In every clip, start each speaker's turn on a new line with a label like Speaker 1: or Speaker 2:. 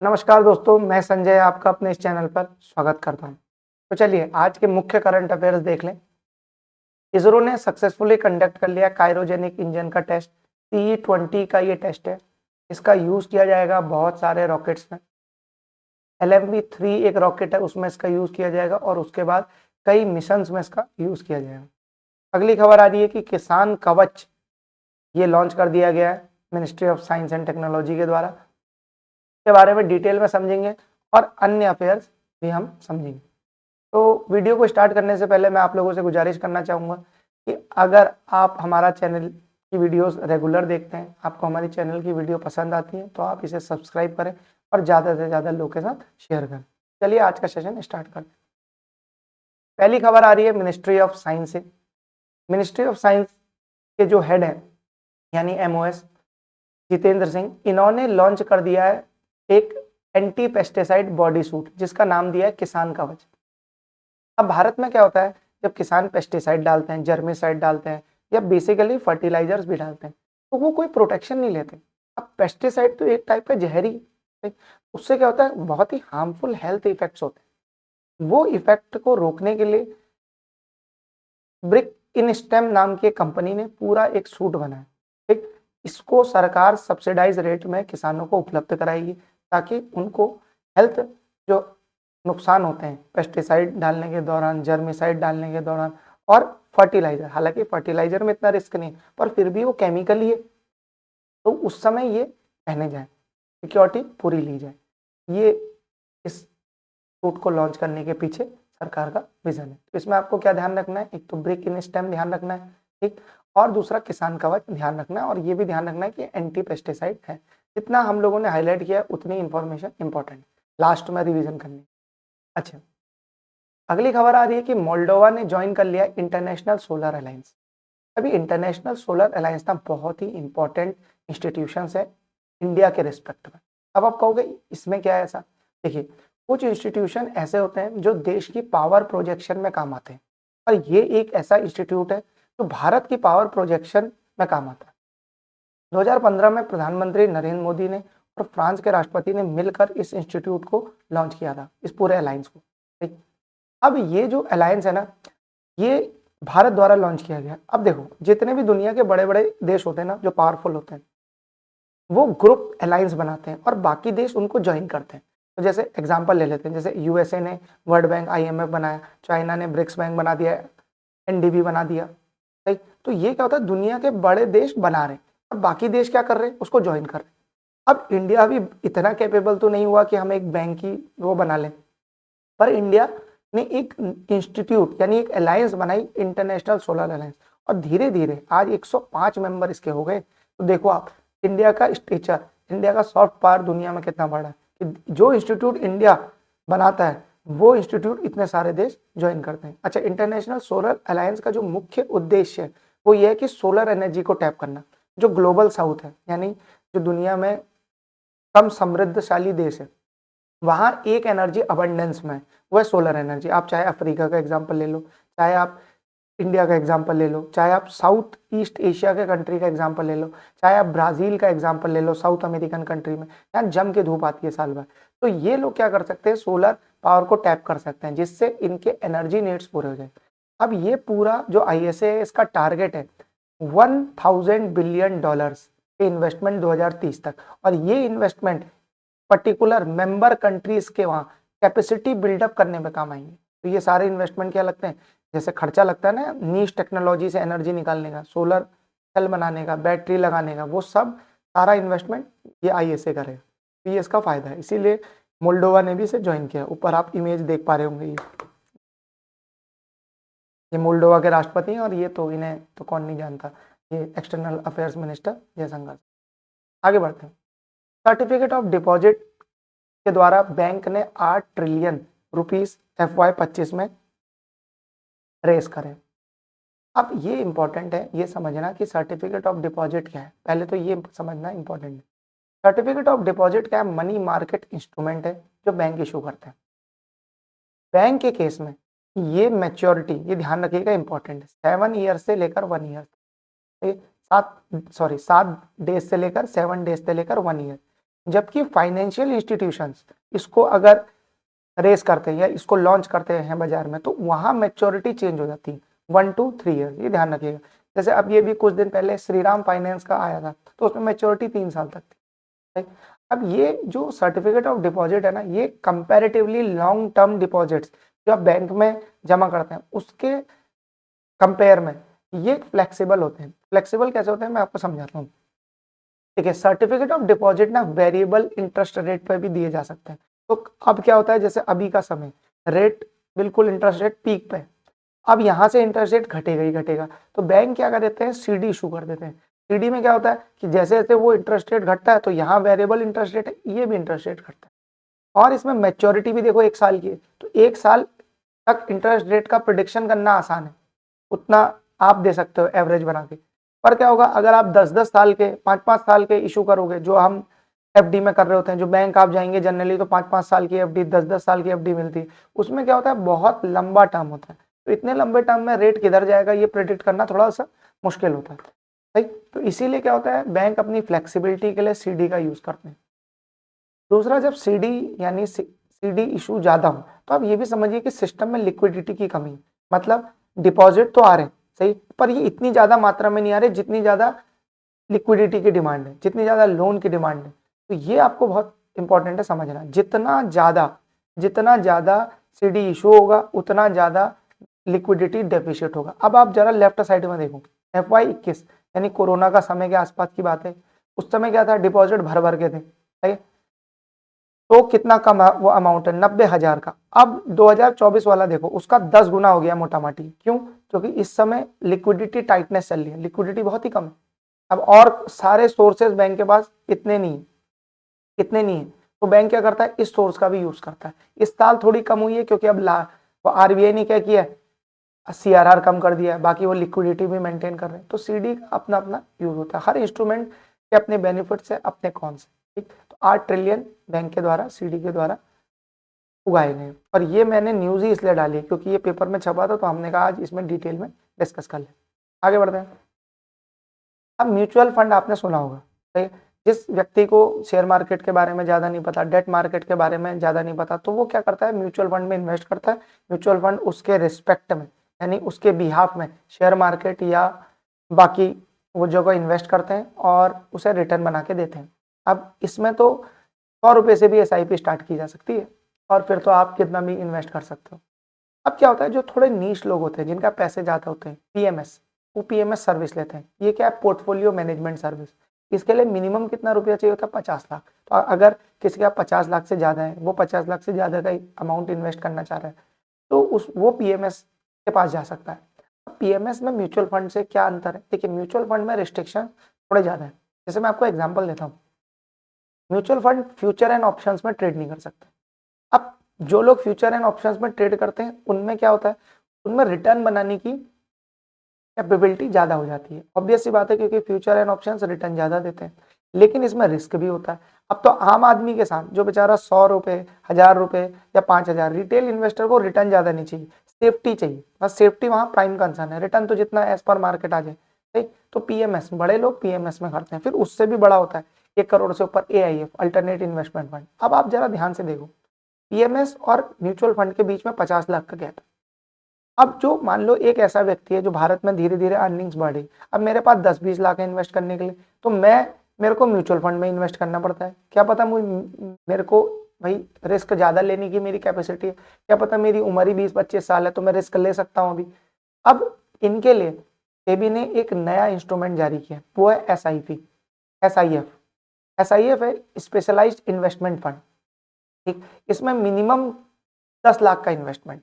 Speaker 1: नमस्कार दोस्तों, मैं संजय आपका अपने इस चैनल पर स्वागत करता हूं। तो चलिए आज के मुख्य करंट अफेयर्स देख लें। इसरो ने सक्सेसफुली कंडक्ट कर लिया क्रायोजेनिक इंजन का टेस्ट। CE-20 का ये टेस्ट है। इसका यूज किया जाएगा बहुत सारे रॉकेट्स में। LMV-3 एक रॉकेट है, उसमें इसका यूज किया जाएगा और उसके बाद कई मिशंस में इसका यूज किया जाएगा। अगली खबर आ रही है कि किसान कवच ये लॉन्च कर दिया गया है ministry of science and technology के द्वारा। के बारे में डिटेल में समझेंगे और अन्य अफेयर्स भी हम समझेंगे। तो वीडियो को स्टार्ट करने से पहले मैं आप लोगों से गुजारिश करना चाहूँगा कि अगर आप हमारा चैनल की वीडियोस रेगुलर देखते हैं, आपको हमारी चैनल की वीडियो पसंद आती है, तो आप इसे सब्सक्राइब करें और ज़्यादा से ज़्यादा लोगों के साथ शेयर करें। चलिए आज का सेशन स्टार्ट करते हैं। पहली खबर आ रही है मिनिस्ट्री ऑफ साइंस से। मिनिस्ट्री ऑफ साइंस के जो हेड है यानी MOS जितेंद्र सिंह, इन्होंने लॉन्च कर दिया है एक एंटी पेस्टिसाइड बॉडी सूट जिसका नाम दिया है किसान कवच। अब भारत में क्या होता है, जब किसान पेस्टिसाइड डालते हैं, जर्मिसाइड डालते हैं या बेसिकली फर्टिलाइजर्स भी डालते हैं, तो वो कोई प्रोटेक्शन नहीं लेते। अब पेस्टिसाइड तो एक टाइप का जहरी, उससे क्या होता है, बहुत ही हार्मफुल हेल्थ इफेक्ट्स होते हैं। वो इफेक्ट को रोकने के लिए ब्रिक इन स्टेम नाम की कंपनी ने पूरा एक सूट बनाया। ठीक, इसको सरकार सब्सिडाइज रेट में किसानों को उपलब्ध कराएगी ताकि उनको हेल्थ जो नुकसान होते हैं पेस्टिसाइड डालने के दौरान, जर्मिसाइड डालने के दौरान और फर्टिलाइजर, हालांकि फर्टिलाइजर में इतना रिस्क नहीं पर फिर भी वो केमिकल ही है, तो उस समय ये पहने जाए, सिक्योरिटी पूरी ली जाए। ये इस सूट को लॉन्च करने के पीछे सरकार का विजन है। तो इसमें आपको क्या ध्यान रखना है, एक तो ब्रेक इन स्टेम ध्यान रखना है, ठीक, और दूसरा किसान कवच ध्यान रखना है और ये भी ध्यान रखना है कि एंटी पेस्टिसाइड है। जितना हम लोगों ने हाईलाइट किया उतनी इंफॉर्मेशन इंपॉर्टेंट लास्ट में रिवीजन करनी। अच्छा, अगली खबर आ रही है कि मोल्डोवा ने ज्वाइन कर लिया इंटरनेशनल सोलर अलायंस। अभी इंटरनेशनल सोलर अलायंस ना बहुत ही इंपॉर्टेंट इंस्टीट्यूशन है इंडिया के रिस्पेक्ट में। अब आप कहोगे इसमें क्या है ऐसा, देखिए कुछ इंस्टीट्यूशन ऐसे होते हैं जो देश की पावर प्रोजेक्शन में काम आते हैं और ये एक ऐसा इंस्टीट्यूट है जो भारत की पावर प्रोजेक्शन में काम आता है। 2015 में प्रधानमंत्री नरेंद्र मोदी ने और फ्रांस के राष्ट्रपति ने मिलकर इस इंस्टीट्यूट को लॉन्च किया था, इस पूरे अलायंस को। ठीक, अब ये जो अलायंस है ना, ये भारत द्वारा लॉन्च किया गया। अब देखो जितने भी दुनिया के बड़े बड़े देश होते हैं ना, जो पावरफुल होते हैं, वो ग्रुप अलायंस बनाते हैं और बाकी देश उनको ज्वाइन करते हैं। तो जैसे एग्जांपल ले लेते हैं, जैसे यूएसए ने वर्ल्ड बैंक IMF बनाया, चाइना ने ब्रिक्स बैंक बना दिया, NDB बना दिया। सही, तो ये क्या होता है, दुनिया के बड़े देश बना रहे हैं और बाकी देश क्या कर रहे हैं, उसको ज्वाइन कर रहे हैं। अब इंडिया भी इतना कैपेबल तो नहीं हुआ कि हम एक बैंक की वो बना लें, पर इंडिया ने एक इंस्टीट्यूट यानी एक अलायंस बनाई, इंटरनेशनल सोलर अलायंस, और धीरे धीरे आज 105 मेंबर इसके हो गए। तो देखो आप इंडिया का स्टेचर, इंडिया का सॉफ्ट पावर दुनिया में कितना बड़ा है कि जो इंस्टीट्यूट इंडिया बनाता है वो इंस्टीट्यूट इतने सारे देश ज्वाइन करते हैं। अच्छा, इंटरनेशनल सोलर अलायंस का जो मुख्य उद्देश्य है वो ये है कि सोलर एनर्जी को टैप करना। जो ग्लोबल साउथ है यानी जो दुनिया में कम समृद्धशाली देश है, वहां एक एनर्जी अबंडेंस में है, वो है सोलर एनर्जी। आप चाहे अफ्रीका का एग्जांपल ले लो, चाहे आप इंडिया का एग्जांपल ले लो, चाहे आप साउथ ईस्ट एशिया के कंट्री का एग्जांपल ले लो, चाहे आप ब्राजील का एग्जांपल ले लो, साउथ अमेरिकन कंट्री में यहाँ जम के धूप आती है साल भर। तो ये लोग क्या कर सकते हैं, सोलर पावर को टैप कर सकते हैं जिससे इनके एनर्जी नीड्स पूरे हो जाए। अब ये पूरा जो ISA है इसका टारगेट है $1000 बिलियन के इन्वेस्टमेंट 2030 तक, और ये इन्वेस्टमेंट पर्टिकुलर मेंबर कंट्रीज के वहाँ कैपेसिटी बिल्डअप करने में काम आएंगे। तो ये सारे इन्वेस्टमेंट क्या लगते हैं, जैसे खर्चा लगता है ना नीश टेक्नोलॉजी से एनर्जी निकालने का, सोलर सेल बनाने का, बैटरी लगाने का, वो सब सारा इन्वेस्टमेंट ये ISA करेगा। तो ये इसका फायदा है, इसीलिए मोल्डोवा ने भी इसे ज्वाइन किया। ऊपर आप इमेज देख पा रहे होंगे, ये मोल्डोवा के राष्ट्रपति हैं और ये तो इन्हें तो कौन नहीं जानता, ये एक्सटर्नल अफेयर्स मिनिस्टर जयशंकर। आगे बढ़ते हैं। सर्टिफिकेट ऑफ डिपॉजिट के द्वारा बैंक ने 8 ट्रिलियन रुपीस FY25 में रेस करें। अब ये इंपॉर्टेंट है ये समझना कि सर्टिफिकेट ऑफ डिपॉजिट क्या है, पहले तो ये समझना इंपॉर्टेंट है। सर्टिफिकेट ऑफ डिपॉजिट क्या है, मनी मार्केट इंस्ट्रूमेंट है जो बैंक इशू करते हैं। बैंक के केस में ये मैच्योरिटी, ये ध्यान रखिएगा इंपॉर्टेंट है, 7 ईयर से लेकर 1 ईयर, 7 डेज से लेकर 7 डेज से लेकर 1 ईयर। जबकि फाइनेंशियल इंस्टीट्यूशंस इसको अगर रेस करते हैं या इसको लॉन्च करते हैं बाजार में तो वहां मैच्योरिटी चेंज हो जाती है 1 to 3 ईयर, ये ध्यान रखिएगा। जैसे अब ये भी कुछ दिन पहले श्रीराम फाइनेंस का आया था तो उसमें मैच्योरिटी 3 साल तक थी, right? अब ये जो सर्टिफिकेट ऑफ डिपॉजिट है ना, ये कंपैरेटिवली लॉन्ग टर्म डिपॉजिट्स जो आप बैंक में जमा करते हैं उसके कंपेयर में ये फ्लेक्सिबल होते हैं। फ्लेक्सिबल कैसे होते हैं मैं आपको समझाता हूँ। ठीक है, सर्टिफिकेट ऑफ डिपॉजिट ना वेरिएबल इंटरेस्ट रेट पर भी दिए जा सकते हैं। तो अब क्या होता है, जैसे अभी का समय रेट बिल्कुल इंटरेस्ट रेट पीक पे, अब यहाँ से इंटरेस्ट रेट घटेगा ही घटेगा, तो बैंक क्या कर देते हैं, सीडी इशू कर देते हैं। सीडी में क्या होता है कि जैसे जैसे वो इंटरेस्ट रेट घटता है तो यहाँ वेरिएबल इंटरेस्ट रेट है, ये भी इंटरेस्ट रेट घटता है। और इसमें मैच्योरिटी भी देखो 1 साल की है, तो 1 साल तक इंटरेस्ट रेट का प्रिडिक्शन करना आसान है, उतना आप दे सकते हो एवरेज बना के। पर क्या होगा अगर आप 10-10 साल के 5-5 साल के इशू करोगे, जो हम एफडी में कर रहे होते हैं, जो बैंक आप जाएंगे जनरली तो 5-5 साल की एफडी 10-10 साल की एफडी मिलती है, उसमें क्या होता है बहुत लंबा टर्म होता है, तो इतने लंबे टर्म में रेट किधर जाएगा ये प्रेडिक्ट करना थोड़ा सा मुश्किल होता है, राइट। तो इसीलिए क्या होता है बैंक अपनी फ्लेक्सिबिलिटी के लिए सीडी का यूज करते हैं। दूसरा, जब सीडी यानी सीडी इशू ज्यादा हो तो आप ये भी समझिए कि सिस्टम में लिक्विडिटी की कमी, मतलब डिपॉजिट तो आ रहे हैं सही, पर ये इतनी ज्यादा मात्रा में नहीं आ रहे जितनी ज्यादा लिक्विडिटी की डिमांड है, जितनी ज्यादा लोन की डिमांड है। तो ये आपको बहुत इंपॉर्टेंट है समझना, जितना ज्यादा सीडी इशू होगा उतना ज्यादा लिक्विडिटी डेफिशिट होगा। अब आप जरा लेफ्ट साइड में देखो, FY21 यानी कोरोना का समय के आसपास की बात है, उस समय क्या था, डिपॉजिट भर भर के थे, सही। तो कितना कम वो अमाउंट है, 90,000 का। अब 2024 वाला देखो, उसका 10 गुना हो गया मोटा माटी। क्यों? क्योंकि इस समय लिक्विडिटी टाइटनेस चल रही है, लिक्विडिटी बहुत ही कम है। अब और सारे सोर्सेज बैंक के पास इतने नहीं है, तो बैंक क्या करता है, इस सोर्स का भी यूज करता है। इस साल थोड़ी कम हुई है क्योंकि अब RBI ने क्या किया है, CRR कम कर दिया है, बाकी वो लिक्विडिटी भी मेंटेन कर रहे हैं। तो सीडी का अपना अपना यूज होता है, हर इंस्ट्रूमेंट के अपने बेनिफिट्स है, अपने कॉन्स है, ठीक। तो 8 ट्रिलियन बैंक के द्वारा सीडी के द्वारा उगाए गए। और ये मैंने न्यूज ही इसलिए डाली क्योंकि ये पेपर में छपा था, तो हमने कहा आज इसमें डिटेल में डिस्कस कर ले। आगे बढ़ते हैं। अब म्यूचुअल फंड आपने सुना होगा, सही। जिस व्यक्ति को शेयर मार्केट के बारे में ज्यादा नहीं पता, डेट मार्केट के बारे में ज्यादा नहीं पता, तो वो क्या करता है, म्यूचुअल फंड में इन्वेस्ट करता है। म्यूचुअल फंड उसके रिस्पेक्ट में यानी उसके बिहाफ में शेयर मार्केट या बाकी वो जगह इन्वेस्ट करते हैं और उसे रिटर्न बना के देते हैं। अब इसमें तो 100 रुपये से भी SIP स्टार्ट की जा सकती है और फिर तो आप कितना भी इन्वेस्ट कर सकते हो। अब क्या होता है, जो थोड़े नीश लोग होते हैं जिनका पैसे ज़्यादा होते हैं, PMS, वो PMS सर्विस लेते हैं। ये क्या है, पोर्टफोलियो मैनेजमेंट सर्विस। इसके लिए मिनिमम कितना रुपया चाहिए होता है, 50 लाख। तो अगर किसी का 50 लाख से ज़्यादा है, वो 50 लाख से ज़्यादा का अमाउंट इन्वेस्ट करना चाह रहा है, तो वो PMS के पास जा सकता है। PMS में म्यूचुअल फंड से क्या अंतर है, देखिए म्यूचुअल फंड में रिस्ट्रिक्शन थोड़े ज़्यादा है। जैसे मैं आपको एग्जाम्पल देता हूँ, mutual fund future and options में ट्रेड नहीं कर सकते। अब जो लोग फ्यूचर एंड ऑप्शंस में ट्रेड करते हैं उनमें क्या होता है, उनमें रिटर्न बनाने की कैपेबिलिटी ज़्यादा हो जाती है। ऑब्वियस सी बात है क्योंकि फ्यूचर एंड ऑप्शंस रिटर्न ज़्यादा देते हैं, लेकिन इसमें रिस्क भी होता है। अब तो आम आदमी के साथ जो बेचारा 100 रुपये, 1000 रुपये या 5000, रिटेल इन्वेस्टर को रिटर्न ज़्यादा नहीं चाहिए, सेफ्टी चाहिए। बस सेफ्टी वहाँ प्राइम कंसर्न है, रिटर्न तो जितना एज पर मार्केट आ जाए, ठीक। तो PMS, बड़े लोग PMS में करते हैं। फिर उससे भी बड़ा होता है 1 करोड़ से ऊपर AIF, अल्टरनेट इन्वेस्टमेंट फंड। अब आप जरा ध्यान से देखो, PMS और म्यूचुअल फंड के बीच में 50 लाख का गैप है। अब जो मान लो एक ऐसा व्यक्ति है जो भारत में धीरे धीरे अर्निंग्स बढ़ी, अब मेरे पास 10-20 लाख है इन्वेस्ट करने के लिए, तो मेरे को म्यूचुअल फंड में इन्वेस्ट करना पड़ता है। क्या पता मेरे को भाई रिस्क ज़्यादा लेने की मेरी कैपेसिटी है, क्या पता मेरी उम्र ही 20-25 साल है तो मैं रिस्क ले सकता हूँ अभी। अब इनके लिए सेबी ने एक नया इंस्ट्रूमेंट जारी किया, वो है SIF। SIF है स्पेशलाइज्ड इन्वेस्टमेंट फंड, ठीक। इसमें मिनिमम 10 लाख का इन्वेस्टमेंट,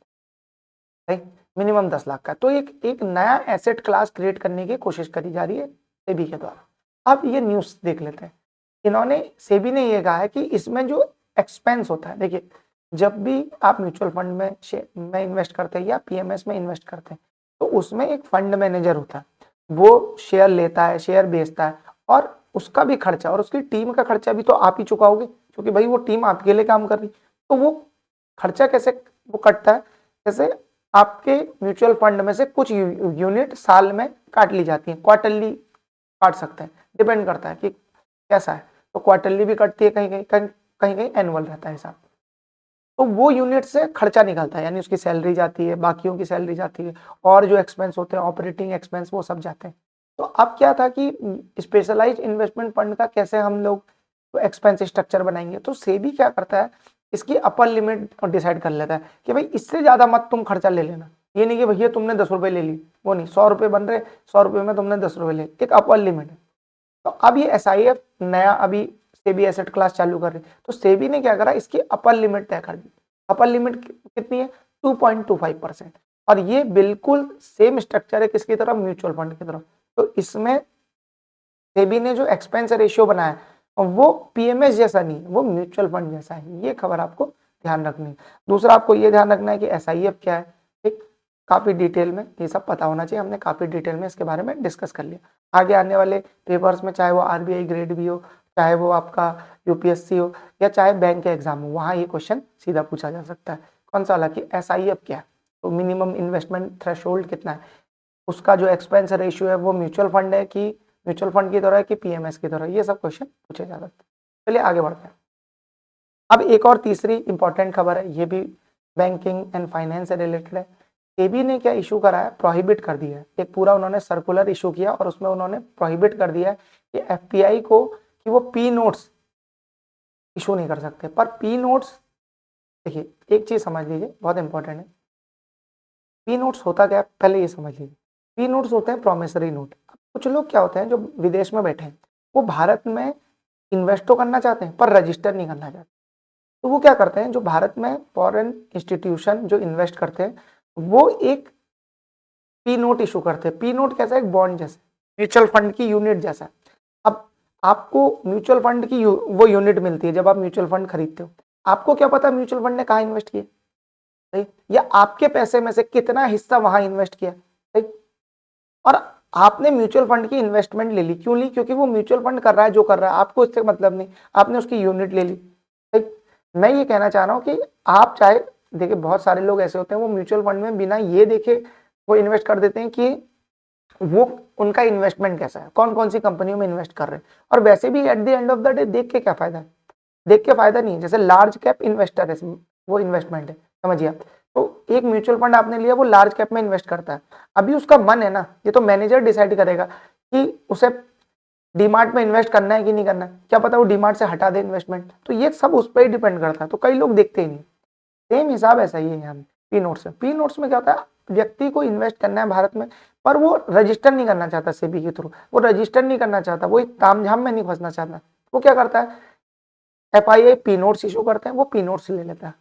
Speaker 1: राइट, मिनिमम 10 लाख का। तो एक नया एसेट क्लास क्रिएट करने की कोशिश करी जा रही है सेबी के द्वारा। अब ये न्यूज़ देख लेते हैं। सेबी ने ये कहा है कि इसमें जो एक्सपेंस होता है, देखिए जब भी आप म्यूचुअल फंड में इन्वेस्ट करते हैं या PMS में इन्वेस्ट करते हैं, तो उसमें एक फंड मैनेजर होता है, वो शेयर लेता है, शेयर बेचता है, और उसका भी खर्चा और उसकी टीम का खर्चा भी तो आप ही चुकाओगे, क्योंकि भाई वो टीम आपके लिए काम कर रही। तो वो खर्चा कैसे वो कटता है, जैसे आपके म्यूचुअल फंड में से कुछ यूनिट साल में काट ली जाती है, क्वार्टरली काट सकते हैं, डिपेंड करता है कि कैसा है। तो क्वार्टरली भी कटती है, कहीं कहीं एनुअल रहता है हिसाब। तो वो यूनिट से खर्चा निकलता है, यानी उसकी सैलरी जाती है, बाकियों की सैलरी जाती है, और जो एक्सपेंस होते हैं ऑपरेटिंग एक्सपेंस वो सब जाते हैं। तो अब क्या था कि स्पेशलाइज्ड इन्वेस्टमेंट फंड का कैसे हम लोग एक्सपेंस स्ट्रक्चर बनाएंगे, तो सेबी क्या करता है, इसकी अपर लिमिट डिसाइड कर लेता है कि भाई इससे ज्यादा मत तुम खर्चा ले लेना। ये नहीं कि भैया तुमने 10 रुपए ले ली, वो नहीं, 100 रुपए बन रहे, 100 रुपए में तुमने 10 रुपए ले, एक अपर लिमिट है। तो अब ये SIF नया अभी सेबी एसेट क्लास चालू कर रही है, तो सेबी ने क्या करा, इसकी अपर लिमिट तय कर दी। अपर लिमिट कितनी है, 2.25%। और ये बिल्कुल सेम स्ट्रक्चर है किसकी तरफ, म्यूचुअल फंड की तरफ। तो इसमें सेबी ने जो एक्सपेंस रेशियो बनाया है वो PMS जैसा नहीं है, वो म्यूचुअल फंड जैसा है। ये खबर आपको ध्यान रखनी है। दूसरा आपको ये ध्यान रखना है कि SIF क्या है, ठीक, काफी डिटेल में ये सब पता होना चाहिए, हमने काफी डिटेल में इसके बारे में डिस्कस कर लिया। आगे आने वाले पेपर्स में, चाहे वो RBI ग्रेड भी हो, चाहे वो आपका UPSC हो, या चाहे बैंक के एग्जाम हो, वहां ये क्वेश्चन सीधा पूछा जा सकता है। कौन सा वाला, कि SIF क्या है, तो मिनिमम इन्वेस्टमेंट थ्रेशोल्ड कितना है, उसका जो एक्सपेंस रेशियो है वो म्यूचुअल फंड है कि म्यूचुअल फंड की तरह है कि PMS की तरह, ये सब क्वेश्चन पूछे जा सकते हैं। चलिए आगे बढ़ते हैं। अब एक और तीसरी इंपॉर्टेंट खबर है, ये भी बैंकिंग एंड फाइनेंस से रिलेटेड है। सेबी ने क्या इशू करा है, प्रोहिबिट कर दिया है, एक पूरा उन्होंने सर्कुलर इशू किया और उसमें उन्होंने प्रोहिबिट कर दिया है कि FPI को कि वो P नोट्स इशू नहीं कर सकते। पर P नोट्स, देखिए एक चीज समझ लीजिए, बहुत इंपॉर्टेंट है। P नोट्स होता क्या है, पहले ये समझ लीजिए। P नोट्स होते हैं प्रॉमिसरी नोट। कुछ लोग क्या होते हैं जो विदेश में बैठे हैं, वो भारत में इन्वेस्ट तो करना चाहते हैं पर रजिस्टर नहीं करना चाहते। तो वो क्या करते हैं, जो भारत में फॉरेन इंस्टीट्यूशन जो इन्वेस्ट करते हैं, वो एक P नोट इशू करते हैं। P नोट कैसा है, एक बॉन्ड जैसा, म्यूचुअल फंड की यूनिट जैसा। अब आपको म्यूचुअल फंड की वो यूनिट मिलती है जब आप म्यूचुअल फंड खरीदते हो। आपको क्या पता म्यूचुअल फंड ने कहाँ इन्वेस्ट किया, सही, या आपके पैसे में से कितना हिस्सा वहां इन्वेस्ट किया, सही। और आपने म्यूचुअल फंड की इन्वेस्टमेंट ले ली, क्यों ली, क्योंकि वो म्यूचुअल फंड कर रहा है जो कर रहा है, आपको इससे मतलब नहीं, आपने उसकी यूनिट ले ली, सही। मैं ये कहना चाह रहा हूँ कि आप चाहे, देखिए बहुत सारे लोग ऐसे होते हैं वो म्यूचुअल फंड में बिना ये देखे वो इन्वेस्ट कर देते हैं कि वो उनका इन्वेस्टमेंट कैसा है, कौन कौन सी कंपनियों में इन्वेस्ट कर रहे हैं। और वैसे भी at the end of the day देख के क्या फायदा है, देख के फायदा नहीं है। जैसे लार्ज कैप इन्वेस्टर है, वो इन्वेस्टमेंट है, समझिए आप। तो एक म्यूचुअल फंड आपने लिया, वो लार्ज कैप में इन्वेस्ट करता है, अभी उसका मन है ना, ये तो मैनेजर डिसाइड करेगा कि उसे डीमार्ट में इन्वेस्ट करना है कि नहीं करना है। क्या पता वो डीमार्ट से हटा दे इन्वेस्टमेंट, तो ये सब उस पर ही डिपेंड करता है। तो कई लोग देखते ही नहीं। सेम हिसाब ऐसा ही है यहाँ P नोट्स में। P नोट्स में क्या होता है, व्यक्ति को इन्वेस्ट करना है भारत में, पर वो रजिस्टर नहीं करना चाहता सेबी के थ्रू, वो रजिस्टर नहीं करना चाहता, वो एक तामझाम में नहीं फंसना चाहता। वो क्या करता है, FII P नोट्स इशू करते हैं, वो P नोट्स ले लेता है।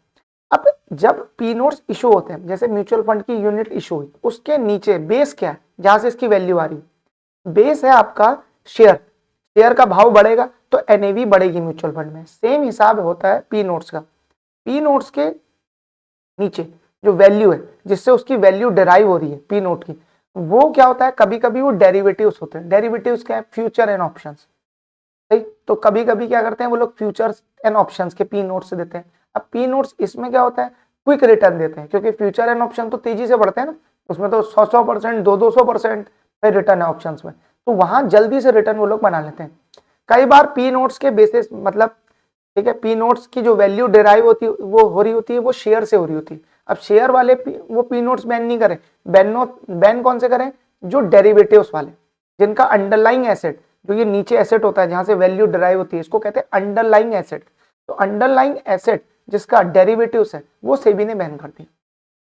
Speaker 1: अब जब P नोट्स इशू होते हैं, जैसे म्यूचुअल फंड की यूनिट इशू हुई, उसके नीचे बेस क्या है, जहां से इसकी वैल्यू आ रही है, बेस है आपका शेयर। शेयर का भाव बढ़ेगा तो NAV बढ़ेगी म्यूचुअल फंड में। सेम हिसाब होता है P नोट्स का। P नोट्स के नीचे जो वैल्यू है, जिससे उसकी वैल्यू डिराइव हो रही है P नोट की, वो क्या होता है, कभी कभी वो डेरिवेटिव्स होते हैं। डेरिवेटिव्स क्या है, फ्यूचर एंड ऑप्शंस, सही। तो कभी कभी क्या करते हैं वो लोग, फ्यूचर्स एंड ऑप्शंस के P नोट्स देते हैं। अब P नोट्स इसमें क्या होता है, क्विक रिटर्न देते हैं, क्योंकि फ्यूचर एंड ऑप्शन तो तेजी से बढ़ते हैं ना, उसमें तो 100% 200% रिटर्न है ऑप्शंस में, तो वहां जल्दी से रिटर्न वो लोग बना लेते हैं। कई बार P नोट्स के बेसिस, मतलब ठीक है, P नोट्स की जो वैल्यू डिराइव होती है वो हो रही होती है, वो शेयर से हो रही होती है। अब शेयर वाले वो P नोट्स बैन नहीं करें, बैन कौन से करें, जो डेरिवेटिव्स वाले, जिनका अंडरलाइंग एसेट, जो ये नीचे एसेट होता है जहां से वैल्यू डिराइव होती है, इसको कहते हैं अंडरलाइंग एसेट। तो अंडरलाइंग एसेट जिसका डेरिवेटिव्स है, वो सेबी ने बैन कर दिया।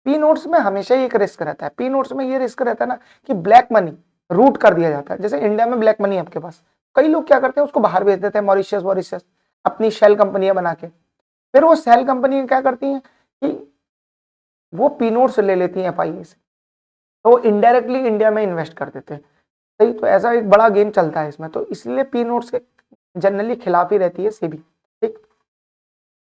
Speaker 1: P नोट्स में हमेशा ही एक रिस्क रहता है, P नोट्स में ये रिस्क रहता है ना कि ब्लैक मनी रूट कर दिया जाता है। जैसे इंडिया में ब्लैक मनी है आपके पास, कई लोग क्या करते हैं उसको बाहर भेज देते हैं, मॉरिशस अपनी शेल कंपनियां बना के। फिर वो शेल कंपनी क्या करती हैं कि वो P नोट्स ले लेती हैं FII से, तो वो इनडायरेक्टली इंडिया में इन्वेस्ट कर देते हैं, सही। तो ऐसा एक बड़ा गेम चलता है इसमें, तो इसलिए P नोट्स के जनरली खिलाफ ही रहती है सेबी, ठीक।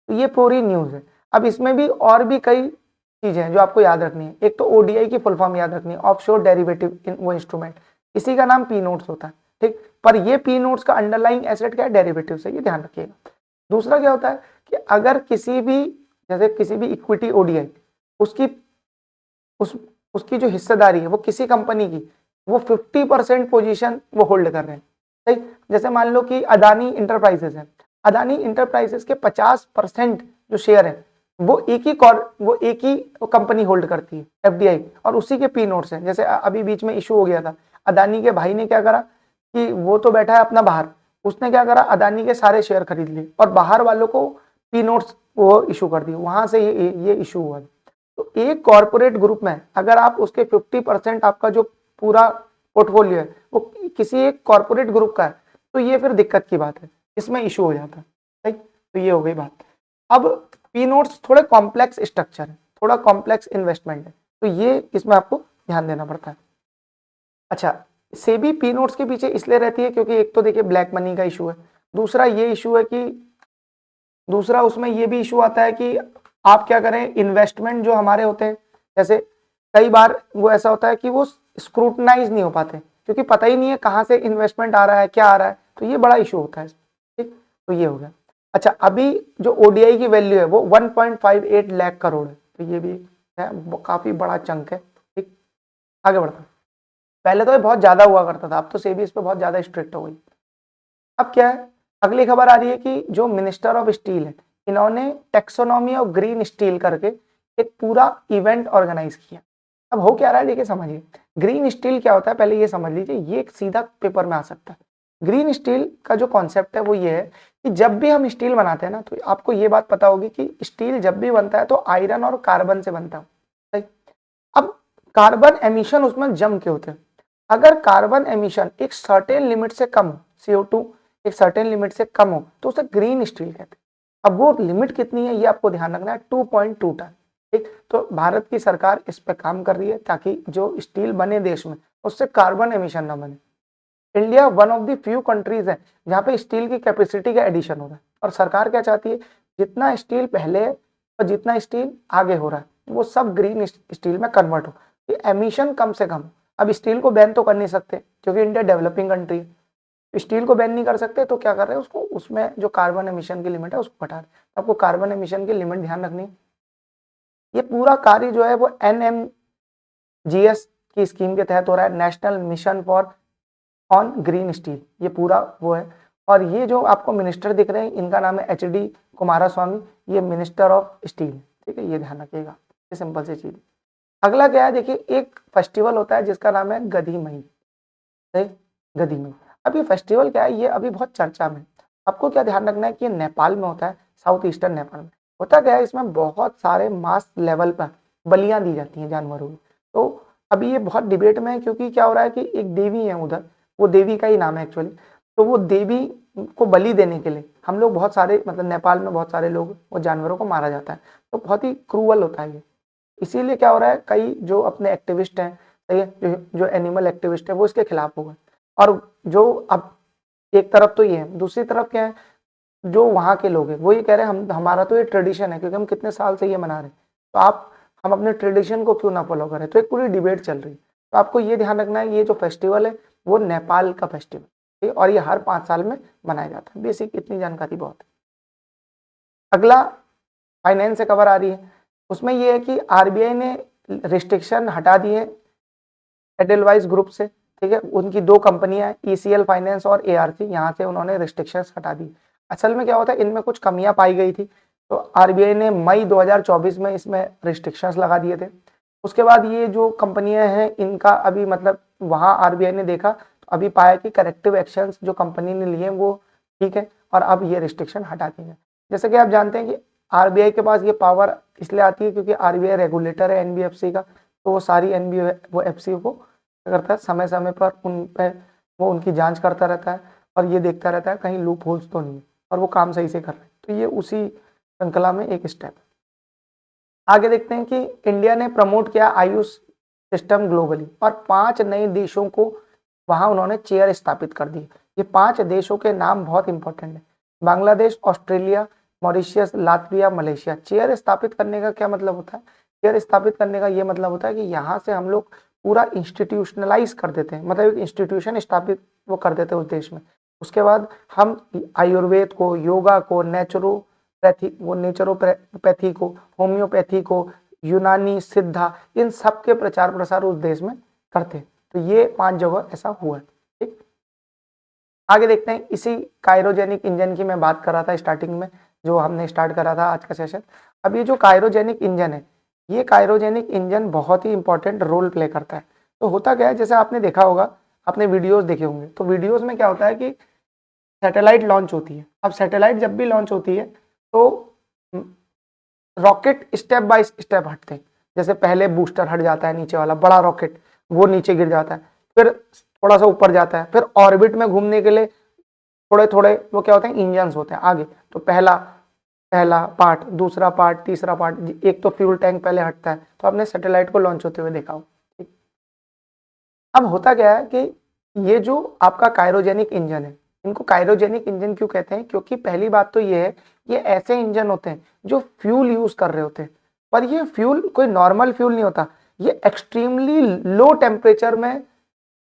Speaker 1: तो ये पूरी न्यूज है। अब इसमें भी और भी कई चीजें हैं जो आपको याद रखनी है। एक तो ODI की फुल फॉर्म याद रखनी है, ऑफशोर डेरिवेटिव वो इंस्ट्रूमेंट, इसी का नाम P नोट्स होता है, ठीक। पर ये P नोट्स का अंडरलाइंग एसेट क्या है, डेरिवेटिव से, ये ध्यान रखिएगा। दूसरा क्या होता है कि अगर किसी भी, जैसे किसी भी इक्विटी ODI, उसकी उसकी जो हिस्सेदारी है वो किसी कंपनी की, वो 50% पोजीशन वो होल्ड कर रहे हैं, सही। जैसे मान लो कि अदानी इंटरप्राइजेस है, अदानी इंटरप्राइजेस के 50% जो शेयर है वो एक ही कंपनी होल्ड करती है, एफडीआई, और उसी के पी नोट्स हैं। जैसे अभी बीच में इशू हो गया था, अदानी के भाई ने क्या करा कि वो तो बैठा है अपना बाहर, उसने क्या करा, अदानी के सारे शेयर खरीद लिए और बाहर वालों को पी नोट्स वो इशू कर दिए, वहां से ये इशू हुआ। तो एक कॉर्पोरेट ग्रुप में अगर आप उसके 50% आपका जो पूरा पोर्टफोलियो है वो किसी एक कॉर्पोरेट ग्रुप का है, तो ये फिर दिक्कत की बात है, इसमें इशू हो जाता है। ठीक, तो ये हो गई बात। अब पी नोट्स थोड़े कॉम्प्लेक्स स्ट्रक्चर है, थोड़ा कॉम्प्लेक्स इन्वेस्टमेंट है, तो ये इसमें आपको ध्यान देना पड़ता है। अच्छा, सेबी पी नोट्स के पीछे इसलिए रहती है क्योंकि एक तो देखिए ब्लैक मनी का इशू है, दूसरा ये इशू है कि दूसरा उसमें ये भी इशू आता है कि आप क्या करें, इन्वेस्टमेंट जो हमारे होते हैं, जैसे कई बार वो ऐसा होता है कि वो स्क्रूटनाइज नहीं हो पाते क्योंकि पता ही नहीं है कहाँ से इन्वेस्टमेंट आ रहा है, क्या आ रहा है, तो ये बड़ा इशू होता है। ठीक, तो ये हो गया। अच्छा, अभी जो ओडीआई की वैल्यू है वो 1.58 लाख करोड़ है, तो ये भी है, काफी बड़ा चंक है। ठीक, आगे बढ़ता, पहले तो ये बहुत ज्यादा हुआ करता था, अब तो सेबी इस पे बहुत ज्यादा स्ट्रिक्ट हो गई। अब क्या है, अगली खबर आ रही है कि जो मिनिस्टर ऑफ स्टील है, इन्होंने टेक्सोनॉमी ऑफ ग्रीन स्टील करके एक पूरा इवेंट ऑर्गेनाइज किया। अब हो क्या रहा है देखिए, समझिए ग्रीन स्टील क्या होता है, पहले ये समझ लीजिए, ये एक सीधा पेपर में आ सकता है। ग्रीन स्टील का जो कॉन्सेप्ट है वो ये है कि जब भी हम स्टील बनाते हैं ना, तो आपको ये बात पता होगी कि स्टील जब भी बनता है तो आयरन और कार्बन से बनता है। अब कार्बन एमिशन उसमें जम के होते हैं, अगर कार्बन एमिशन एक सर्टेन लिमिट से कम हो, CO2 एक सर्टेन लिमिट से कम हो, तो उसे ग्रीन स्टील कहते हैं। अब वो लिमिट कितनी है ये आपको ध्यान रखना है, 2.2 टन। ठीक, तो भारत की सरकार इस पे काम कर रही है ताकि जो स्टील बने देश में उससे कार्बन एमिशन ना बने। India one of the few countries है जहाँ पे स्टील की कैपेसिटी का एडिशन हो रहा है, और सरकार क्या चाहती है, जितना स्टील पहले और जितना स्टील आगे हो रहा है वो सब ग्रीन स्टील में कन्वर्ट हो, एमिशन कम से कम। अब स्टील को बैन तो कर नहीं सकते क्योंकि इंडिया डेवलपिंग कंट्री है, स्टील को बैन नहीं कर सकते, तो क्या कर रहे हैं, उसको उसमें जो कार्बन एमिशन की लिमिट है उसको घटा रहे हैं। आपको कार्बन एमिशन की लिमिट ध्यान रखनी है। ये पूरा कार्य जो है वो NMGS की स्कीम के तहत हो रहा है, national mission for on green steel, ये पूरा वो है। और ये जो आपको मिनिस्टर दिख रहे हैं इनका नाम है HD कुमारस्वामी, ये मिनिस्टर ऑफ स्टील। ठीक है, ये ध्यान रखिएगा, ये सिंपल सी चीज। अगला क्या है देखिए, एक फेस्टिवल होता है जिसका नाम है गधी मई। गधी मई, अब ये फेस्टिवल क्या है, ये अभी बहुत चर्चा में। आपको क्या ध्यान रखना है कि ये नेपाल में होता है, साउथ ईस्टर्न नेपाल में होता क्या है, इसमें बहुत सारे मास लेवल पर बलियां दी जाती हैं जानवरों की। तो अभी ये बहुत डिबेट में है क्योंकि क्या हो रहा है कि एक देवी है उधर, वो देवी का ही नाम है एक्चुअली, तो वो देवी को बलि देने के लिए हम लोग बहुत सारे, मतलब नेपाल में बहुत सारे लोग वो जानवरों को मारा जाता है, तो बहुत ही क्रूअल होता है ये। इसीलिए क्या हो रहा है, कई जो अपने एक्टिविस्ट हैं, सही है, जो एनिमल एक्टिविस्ट है वो इसके खिलाफ हो गए। और जो अब एक तरफ तो ये है, दूसरी तरफ क्या है, जो वहाँ के लोग हैं वो ये कह रहे हैं हम हमारा तो ये ट्रेडिशन है क्योंकि हम कितने साल से ये मना रहे हैं, तो आप हम अपने ट्रेडिशन को क्यों ना फॉलो करें, तो एक पूरी डिबेट चल रही है। तो आपको ये ध्यान रखना है, ये जो फेस्टिवल है वो नेपाल का फेस्टिवल है और ये हर 5 साल में मनाया जाता है। बेसिक इतनी जानकारी बहुत है। अगला फाइनेंस से कवर आ रही है, उसमें ये है कि RBI ने रिस्ट्रिक्शन हटा दिए एडलवाइस ग्रुप से। ठीक है, उनकी 2 कंपनियां ECL फाइनेंस और ARC, यहाँ से उन्होंने रिस्ट्रिक्शंस हटा दी। असल में क्या होता है, इनमें कुछ कमियां पाई गई थी, तो RBI ने मई 2024 में इसमें रिस्ट्रिक्शंस लगा दिए थे। उसके बाद ये जो कंपनियां हैं इनका अभी मतलब वहाँ RBI ने देखा तो अभी पाया कि करेक्टिव एक्शंस जो कंपनी ने लिए वो ठीक है, और अब ये रिस्ट्रिक्शन हटा दी है। जैसे कि आप जानते हैं कि RBI के पास ये पावर इसलिए आती है क्योंकि RBI रेगुलेटर है NBFC का, तो वो सारी NBFC को करता है, समय समय पर उन पे वो उनकी जांच करता रहता है और ये देखता रहता है कहीं लूप होल्स तो नहीं, और वो काम सही से कर रहे हैं, तो ये उसी श्रृंखला में एक स्टेप है। आगे देखते हैं कि इंडिया ने प्रमोट किया आयुष सिस्टम ग्लोबली और 5 नए देशों को वहां उन्होंने चेयर स्थापित कर दी। ये 5 देशों के नाम बहुत इंपॉर्टेंट है, Bangladesh, Australia, Mauritius, Latvia, Malaysia. Chair स्थापित करने का क्या मतलब होता है, चेयर स्थापित करने का ये मतलब होता है कि यहाँ से हम लोग पूरा इंस्टीट्यूशनलाइज कर देते हैं, मतलब एक इंस्टीट्यूशन स्थापित वो कर देते हैं उस देश में। उसके बाद हम आयुर्वेद को, योगा को, नेचुरोपैथी को, होम्योपैथी को, यूनानी, सिद्धा, इन सब के प्रचार प्रसार उस देश में करते हैं। तो ये 5 जगह ऐसा हुआ है। ठीक, आगे देखते हैं, इसी कायरोजेनिक इंजन की मैं बात कर रहा था स्टार्टिंग में, जो हमने स्टार्ट करा था आज का सेशन। अब ये जो कायरोजेनिक इंजन है, ये कायरोजेनिक इंजन बहुत ही इंपॉर्टेंट रोल प्ले करता है। तो होता क्या है, जैसे आपने देखा होगा, आपने वीडियोस देखे होंगे, तो वीडियोस में क्या होता है कि सैटेलाइट लॉन्च होती है। अब सैटेलाइट जब भी लॉन्च होती है तो रॉकेट स्टेप बाय स्टेप हटते हैं। जैसे पहले बूस्टर हट जाता है, नीचे वाला बड़ा रॉकेट वो नीचे गिर जाता है, फिर थोड़ा सा ऊपर जाता है, फिर ऑर्बिट में घूमने के लिए थोड़े थोड़े वो क्या होते हैं, इंजन्स होते हैं आगे। तो पहला पहला पार्ट, दूसरा पार्ट, तीसरा पार्ट, एक तो फ्यूल टैंक पहले हटता है। तो आपने सैटेलाइट को लॉन्च होते हुए देखा हो। अब होता क्या है कि ये जो आपका कायरोजेनिक इंजन है, इनको कायरोजेनिक इंजन क्यों कहते हैं? क्योंकि पहली बात तो ये है, ये ऐसे इंजन होते हैं जो फ्यूल यूज कर रहे होते हैं, पर ये फ्यूल कोई नॉर्मल फ्यूल नहीं होता। ये एक्सट्रीमली लो टेम्परेचर में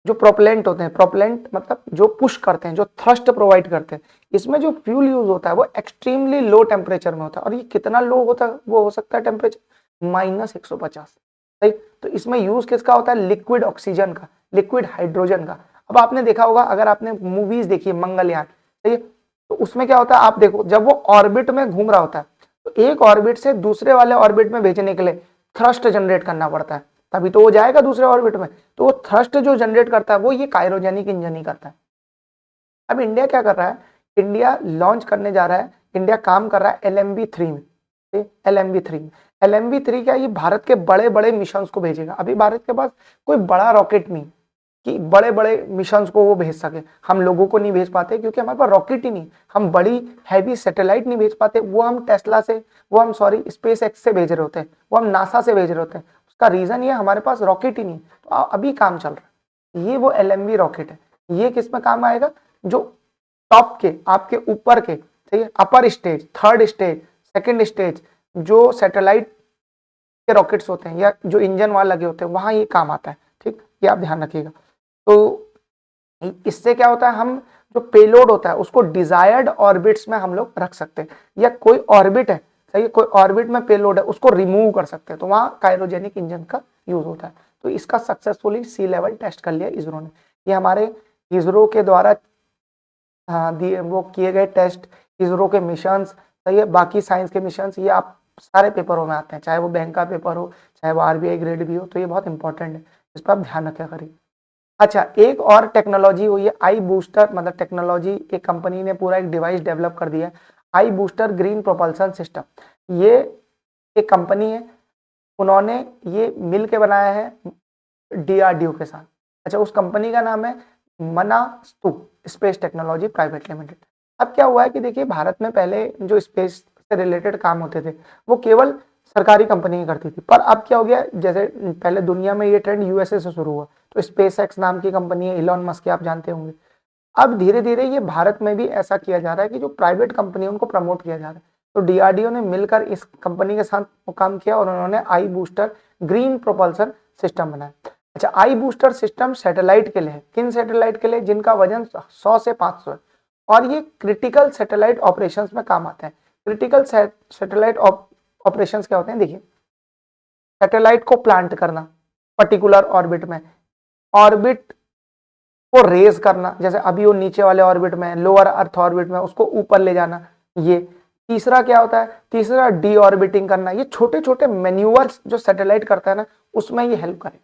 Speaker 1: जो प्रोपेलेंट होते हैं, प्रोपेलेंट मतलब जो पुश करते हैं, जो थ्रस्ट प्रोवाइड करते हैं, इसमें जो फ्यूल यूज होता है वो एक्सट्रीमली लो टेम्परेचर में होता है। और ये कितना लो होता है? वो हो सकता है टेम्परेचर -150। सही। तो इसमें यूज किसका होता है? लिक्विड ऑक्सीजन का, लिक्विड हाइड्रोजन का। अब आपने देखा होगा, अगर आपने मूवीज देखी है मंगलयान, सही है, तो उसमें क्या होता है, आप देखो, जब वो ऑर्बिट में घूम रहा होता है तो एक ऑर्बिट से दूसरे वाले ऑर्बिट में भेजने के लिए थ्रस्ट जनरेट करना पड़ता है, तभी तो वो जाएगा दूसरे ऑर्बिट में। तो वो थ्रस्ट जो जनरेट करता है वो ये कायरोजेनिक इंजन ही करता है। अब इंडिया क्या कर रहा है? इंडिया लॉन्च करने जा रहा है, इंडिया काम कर रहा है LMB-3 में। LMB-3 क्या, ये भारत के बड़े बड़े मिशन को भेजेगा। अभी भारत के पास कोई बड़ा रॉकेट नहीं कि बड़े बड़े मिशन को वो भेज सके। हम लोगों को नहीं भेज पाते क्योंकि हमारे पास रॉकेट ही नहीं। हम बड़ी हैवी सैटेलाइट नहीं भेज पाते, वो हम टेस्ला से, वो हम सॉरी स्पेस एक्स से भेज रहे होते हैं, वो हम नासा से भेज रहे होते हैं। उसका रीजन ये, हमारे पास रॉकेट ही नहीं। तो अभी काम चल रहा है, ये वो LMB रॉकेट है। ये किस में काम आएगा? जो टॉप के, आपके ऊपर के, ठीक है, upper stage, third stage, second stage, जो सैटेलाइट के रॉकेट्स होते हैं या जो इंजन वहां लगे होते हैं, वहां ये काम आता है। ठीक, ये आप ध्यान रखिएगा। तो इससे क्या होता है, हम जो पेलोड होता है उसको डिजायर्ड ऑर्बिट्स में हम लोग रख सकते हैं, या कोई ऑर्बिट है, सही है, कोई ऑर्बिट में पेलोड है उसको रिमूव कर सकते हैं, तो वहां कायरोजेनिक इंजन का यूज होता है। तो इसका सक्सेसफुली सी लेवल टेस्ट कर लिया इसरो ने। ये हमारे इसरो के द्वारा वो किए गए टेस्ट, इसरो के मिशन, सही है, बाकी साइंस के मिशन, ये आप सारे पेपरों में आते हैं, चाहे वो बैंक का पेपर हो, चाहे वो RBI ग्रेड भी हो। तो ये बहुत इंपॉर्टेंट है, इस पर आप ध्यान रखा करिए। अच्छा, एक और टेक्नोलॉजी हुई है आई बूस्टर, मतलब टेक्नोलॉजी, एक कंपनी ने पूरा एक डिवाइस डेवलप कर दिया है, आई बूस्टर ग्रीन प्रोपल्सन सिस्टम। ये एक कंपनी है, उन्होंने ये मिल के बनाया है DRDO के साथ। अच्छा, उस कंपनी का नाम है मनास्तु स्पेस टेक्नोलॉजी प्राइवेट लिमिटेड। अब क्या हुआ है कि देखिए, भारत में पहले जो स्पेस से रिलेटेड काम होते थे वो केवल सरकारी कंपनी करती थी, पर अब क्या हो गया, जैसे पहले दुनिया में ये ट्रेंड USA से शुरू हुआ, तो स्पेस एक्स नाम की कंपनी है, इलॉन मस्क, आप जानते होंगे। अब धीरे धीरे ये भारत में भी ऐसा किया जा रहा है कि जो प्राइवेट कंपनी है उनको प्रमोट किया जा रहा है। तो DRDO ने मिलकर इस कंपनी के साथ काम किया और उन्होंने आई बूस्टर ग्रीन प्रोपल्सन सिस्टम बनाया। अच्छा, आई बूस्टर सिस्टम सैटेलाइट के लिए है। किन सैटेलाइट के लिए? जिनका वजन 100 से 500 है, और ये क्रिटिकल सैटेलाइट ऑपरेशंस में काम आते हैं। क्रिटिकल सैटेलाइट ऑपरेशंस क्या होते हैं? देखिए, सैटेलाइट को प्लांट करना पर्टिकुलर ऑर्बिट में, ऑर्बिट को रेज करना, जैसे अभी वो नीचे वाले ऑर्बिट में, लोअर अर्थ ऑर्बिट में, उसको ऊपर ले जाना। ये तीसरा क्या होता है? तीसरा डी ऑर्बिटिंग करना। ये छोटे छोटे मैन्यूवर्स जो सैटेलाइट करता है ना, उसमें ये हेल्प करे,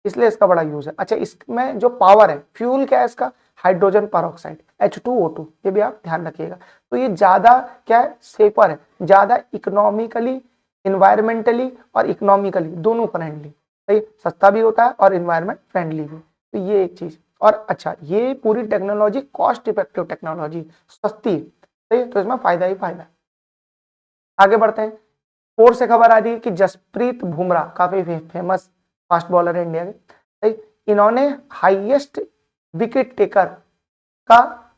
Speaker 1: इसलिए इसका बड़ा यूज है। अच्छा, इसमें जो पावर है, फ्यूल क्या है इसका? हाइड्रोजन पेरोक्साइड, H2O2, ये भी आप ध्यान रखिएगा। तो ये ज्यादा क्या है? सेफर है, ज्यादा इकोनॉमिकली, इन्वायरमेंटली और इकोनॉमिकली दोनों फ्रेंडली, सही, सस्ता भी होता है और इन्वायरमेंट फ्रेंडली भी। तो ये एक चीज। और अच्छा, ये पूरी टेक्नोलॉजी कॉस्ट इफेक्टिव टेक्नोलॉजी, सस्ती, सही, तो इसमें फायदा ही फायदा है। आगे बढ़ते हैं। स्पोर्ट्स से खबर आ रही है कि जसप्रीत बुमराह, काफी फेमस फास्ट बॉलर है इंडिया के, इन्होंने हाईएस्ट विकेट टेकर का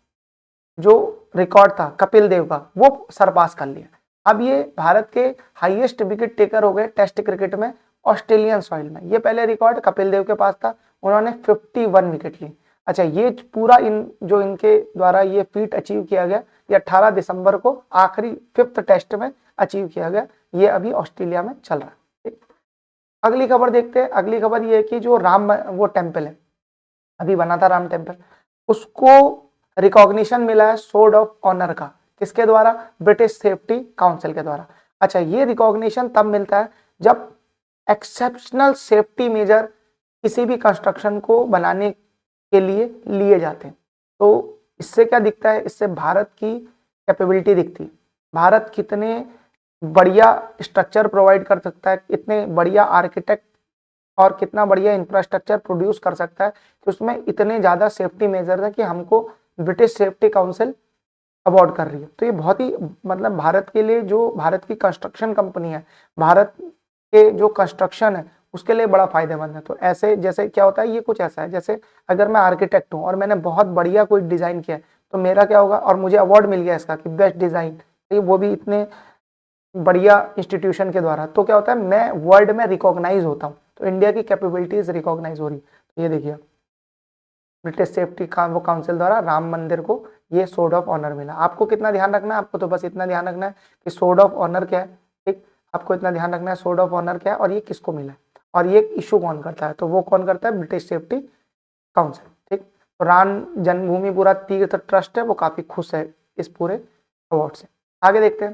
Speaker 1: जो रिकॉर्ड था कपिल देव का, वो सरपास कर लिया। अब ये भारत के हाईएस्ट विकेट टेकर हो गए टेस्ट क्रिकेट में, ऑस्ट्रेलियन सॉइल में। ये पहले रिकॉर्ड कपिल देव के पास था, उन्होंने 51 विकेट ली। अच्छा, ये पूरा जो इनके द्वारा ये फीट अचीव किया गया, ये 18 दिसंबर को आखिरी 5th टेस्ट में अचीव किया गया। ये अभी ऑस्ट्रेलिया में चल रहा है। अगली खबर देखते हैं। अगली खबर ये है कि जो राम वो टेम्पल है, अभी बना था राम टेम्पल, उसको रिकॉग्निशन मिला है सोर्ड ऑफ ऑनर का। किसके द्वारा? ब्रिटिश सेफ्टी काउंसिल के द्वारा। अच्छा, ये रिकॉग्निशन तब मिलता है जब एक्सेप्शनल सेफ्टी मेजर किसी भी कंस्ट्रक्शन को बनाने के लिए लिए जाते हैं। तो इससे क्या दिखता है? इससे भारत की कैपेबिलिटी दिखती है, भारत कितने बढ़िया स्ट्रक्चर प्रोवाइड कर सकता है, कितने बढ़िया आर्किटेक्ट और कितना बढ़िया इंफ्रास्ट्रक्चर प्रोड्यूस कर सकता है कि उसमें इतने ज्यादा सेफ्टी मेजर है कि हमको ब्रिटिश सेफ्टी काउंसिल अवार्ड कर रही है। तो ये बहुत ही मतलब भारत के लिए, जो भारत की कंस्ट्रक्शन कंपनी है, भारत के जो कंस्ट्रक्शन है उसके लिए बड़ा फायदेमंद है। तो ऐसे जैसे क्या होता है, ये कुछ ऐसा है जैसे अगर मैं आर्किटेक्ट हूँ और मैंने बहुत बढ़िया कोई डिजाइन किया है तो मेरा क्या होगा, और मुझे अवार्ड मिल गया इसका कि बेस्ट डिजाइन, तो वो भी इतने बढ़िया इंस्टीट्यूशन के द्वारा, तो क्या होता है, मैं वर्ल्ड में रिकॉग्नाइज होता हूँ। तो इंडिया की कैपेबिलिटीज रिकॉग्नाइज हो रही। तो ये देखिए, ब्रिटिश सेफ्टी वो काउंसिल द्वारा राम मंदिर को ये सोर्ड ऑफ ऑनर मिला। आपको कितना ध्यान रखना है? आपको तो बस इतना ध्यान रखना है कि सोर्ड ऑफ ऑनर क्या है। ठीक, आपको इतना ध्यान रखना है सोर्ड ऑफ ऑनर क्या है और ये किसको मिला है और ये इशू कौन करता है। तो वो कौन करता है? British safety council. ठीक, तो राम जन्मभूमि पूरा तीर्थ ट्रस्ट है, वो काफी खुश है इस पूरे अवार्ड से। आगे देखते हैं।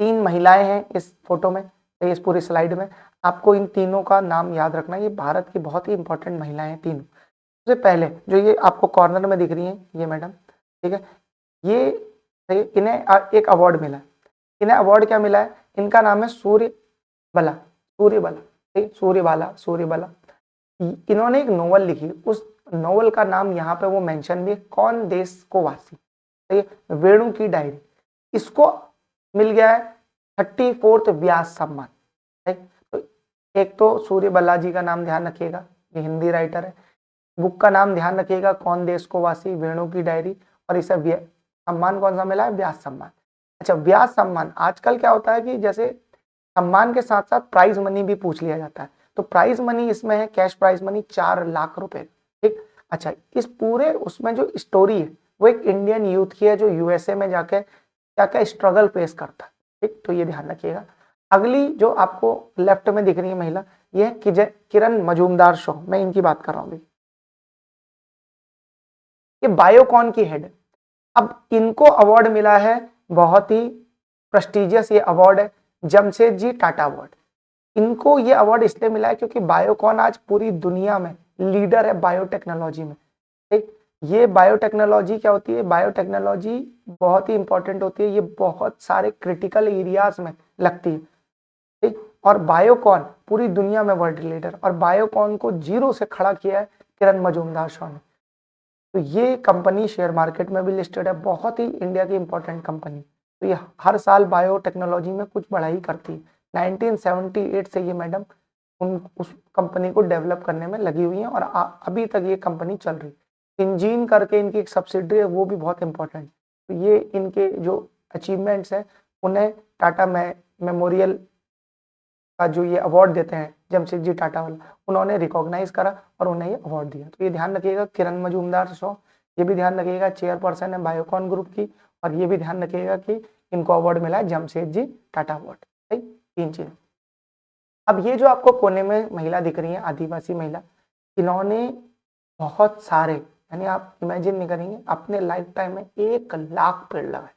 Speaker 1: 3 महिलाएं हैं इस फोटो में, इस पूरी स्लाइड में। आपको इन तीनों का नाम याद रखना है, ये भारत की बहुत ही इंपॉर्टेंट महिलाएं हैं तीनों। सबसे पहले जो ये आपको कॉर्नर में दिख रही हैं, ये मैडम, ठीक है, ये इन्हें एक अवार्ड मिला है। इन्हें अवार्ड क्या मिला है? इनका नाम है सूर्यबाला, सूर्यबाला, ठीक, सूर्यबाला, सूर्यबाला। इन्होंने एक नोवेल लिखी, उस नोवेल का नाम यहाँ पे वो मेंशन भी है, कौन देश को वासी, ठीक है, वेणु की डायरी। इसको मिल गया है 34th व्यास सम्मान। ठीक, तो एक तो सूर्यबाला जी का नाम ध्यान रखिएगा, ये हिंदी राइटर है। बुक का नाम ध्यान रखिएगा, कौन देश को वासी, वेणु की डायरी, और इसे सम्मान कौन सा मिला है? व्यास सम्मान। अच्छा, व्यास सम्मान, आजकल क्या होता है कि जैसे सम्मान के साथ साथ प्राइज मनी भी पूछ लिया जाता है, तो प्राइज मनी इसमें है, कैश प्राइज मनी 4 लाख रुपए। ठीक, अच्छा, इस पूरे उसमें जो स्टोरी है वो एक इंडियन यूथ की है जो यूएसए में जाके क्या क्या स्ट्रगल फेस करता है। ठीक, तो ये ध्यान रखिएगा। अगली जो आपको लेफ्ट में दिख रही है महिला, ये है किरण मजूमदार शो, मैं इनकी बात कर रहा हूँ। ये बायोकॉन की हेड है। अब इनको अवार्ड मिला है, बहुत ही प्रेस्टिजियस ये अवार्ड है, जमशेदजी टाटा अवार्ड। इनको ये अवार्ड इसलिए मिला है क्योंकि बायोकॉन आज पूरी दुनिया में लीडर है बायोटेक्नोलॉजी में। ठीक, ये बायोटेक्नोलॉजी क्या होती है? बायोटेक्नोलॉजी बहुत ही इंपॉर्टेंट होती है, ये बहुत सारे क्रिटिकल एरियाज में लगती है। ठीक, और बायोकॉन पूरी दुनिया में वर्ल्ड लीडर, और बायोकॉन को जीरो से खड़ा किया है किरण मजूमदार शॉ ने। तो ये कंपनी शेयर मार्केट में भी लिस्टेड है, बहुत ही इंडिया की इंपॉर्टेंट कंपनी। तो ये हर साल बायोटेक्नोलॉजी में कुछ बढ़ाई करती है। 1978 से ये मैडम उस कंपनी को डेवलप करने में लगी हुई है और अभी तक ये कंपनी चल रही है। इंजीन करके इनकी एक सब्सिडरी है, वो भी बहुत इंपॉर्टेंट। तो ये इनके जो अचीवमेंट्स हैं उन्हें टाटा मेमोरियल का जो ये अवार्ड देते हैं जमशेदजी टाटा वाला, उन्होंने रिकॉग्नाइज करा और उन्हें ये अवार्ड दिया। तो ये ध्यान रखिएगा, किरण मजूमदार शो, ये भी ध्यान रखिएगा, चेयरपर्सन है बायोकॉन ग्रुप की, और ये भी ध्यान रखिएगा कि इनको अवार्ड मिला है जमशेदजी टाटा अवार्ड। ठीक, 3 चीज। अब ये जो आपको कोने में महिला दिख रही है, आदिवासी महिला, इन्होंने बहुत सारे, यानी आप इमेजिन नहीं करेंगे, अपने लाइफ टाइम में 1 लाख पेड़ लगाए।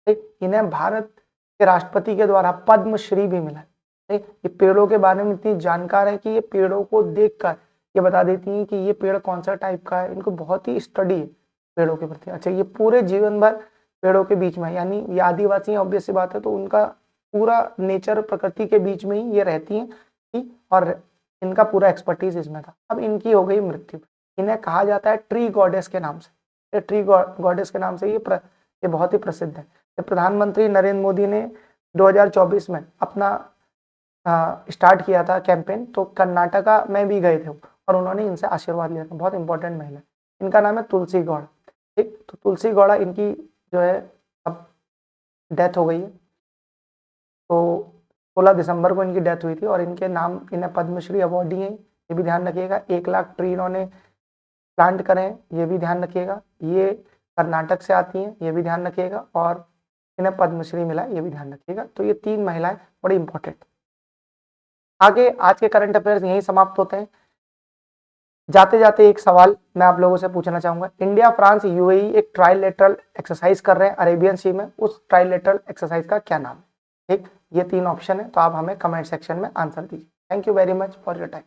Speaker 1: ठीक, इन्हें भारत के राष्ट्रपति के द्वारा पद्मश्री भी मिला है। ये पेड़ों के बारे में इतनी जानकार है कि ये पेड़ों को देखकर ये बता देती हैं कि ये पेड़ कौन सा टाइप का है। इनको बहुत ही स्टडी है पेड़ों के प्रति। अच्छा, ये पूरे जीवन भर पेड़ों के बीच में, यानी ये आदिवासी ऑब्वियस सी बात है, तो उनका पूरा नेचर प्रकृति के बीच में ही ये रहती हैं, और इनका पूरा एक्सपर्टीज इसमें था। अब इनकी हो गई मृत्यु। इन्हें कहा जाता है ट्री गॉडेस के नाम से, ट्री गॉडेस के नाम से ये बहुत ही प्रसिद्ध है। प्रधानमंत्री नरेंद्र मोदी ने 2024 में अपना स्टार्ट किया था कैंपेन, तो कर्नाटका में भी गए थे और उन्होंने इनसे आशीर्वाद लिया था। बहुत इंपॉर्टेंट महिला, इनका नाम है तुलसी गौड़। ठीक, तो तुलसी गौड़ा, इनकी जो है अब डेथ हो गई है। तो 16 दिसंबर को इनकी डेथ हुई थी और इनके नाम, इन्हें पद्मश्री अवार्ड दिए हैं, ये भी ध्यान रखिएगा। 1 लाख ट्री इन्होंने प्लांट करे हैं, ये भी ध्यान रखिएगा। ये कर्नाटक से आती हैं, ये भी ध्यान रखिएगा, और इन्हें पद्मश्री मिला है, ये भी ध्यान रखिएगा। तो ये 3 महिलाएं बड़ी इंपॉर्टेंट। आगे आज के करंट अफेयर्स यहीं समाप्त होते हैं। जाते जाते एक सवाल मैं आप लोगों से पूछना चाहूंगा, इंडिया, फ्रांस, यूएई एक ट्राइलेटरल एक्सरसाइज कर रहे हैं अरेबियन सी में, उस ट्राइलेटरल एक्सरसाइज का क्या नाम है? ठीक, ये 3 ऑप्शन है, तो आप हमें कमेंट सेक्शन में आंसर दीजिए। Thank you very much for your time.